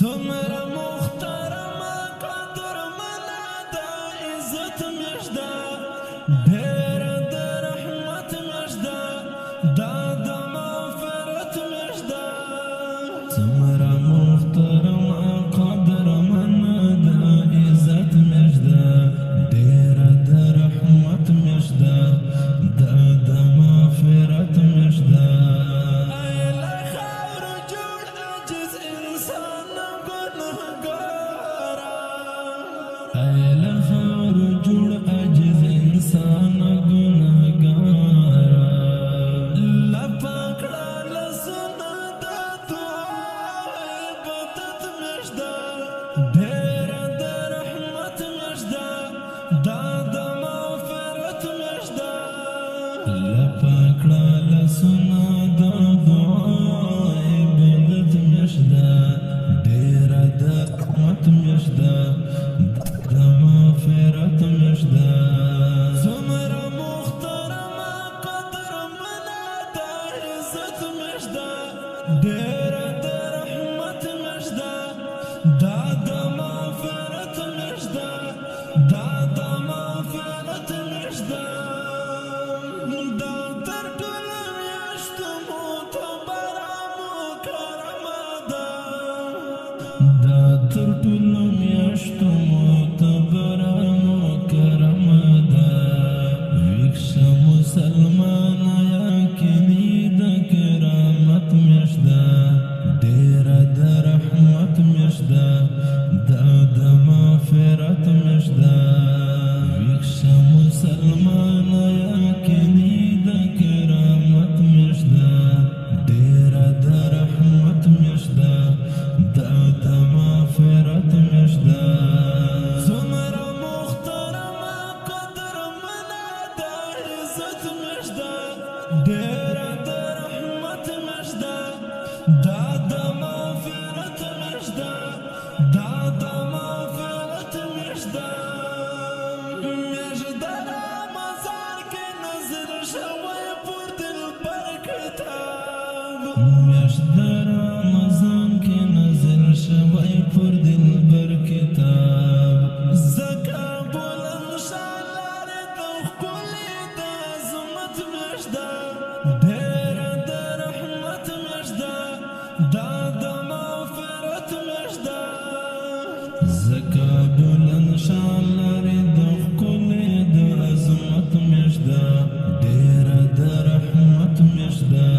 څومره محترمه قدرمنه ده عزت میاشت ده ډېره د رحمت میاشت ده دا د مغفرت میاشت ده څومره محترمه قدرمنه ده عزت میاشت ده ډېره د رحمت میاشت ده دا د مغفرت میاشت ده له خاورو جوړ عاجز انسان ګناهګار لپکړه لاسونه د دعا عبادت میاشت ده ډېره د رحمت میاشت ده دا د مغفرت میاشت ده لپکړه لاسونه د دعا عبادت میاشت ده ډېره د رحمت میاشت ده مغفرت میاشت ده څومره محترمه قدرمنه ده عزت میاشت ده ډېره د رحمت میاشت ده دا د مغفرت میاشت ده دا د مغفرت میاشت ده دا تر ټولو میاشتو معتبره مکرمه ده دا تر ټولو میاشتو مسلمان یقیني د کرامت میاشت ده ډېره د رحمت میاشت ده دا د مغفرت میاشت ده ویښه مسلمان یقیني د کرامت میاشت ده ډېره د رحمت میاشت ده دا د مغفرت میاشت ده څومره محترمه قدرمنه ده عزت میاشت ده ډېره د رحمت میاشت ده دا د مغفرت میاشت ده دا د مغفرت میاشت ده میاشت د رمضان کې نازل شوی پر دلبر کتاب میاشت د رمضان کې نازل شوی پر دلبر کتاب زکه بلند شالارې د ښکلې د عظمت میاشت ده ډېره د رحمت میاشت ده دا د مغفرت میاشت ده زکه بلند شالارې د ښکلې د عظمت میاشت ده ډېره د رحمت میاشت ده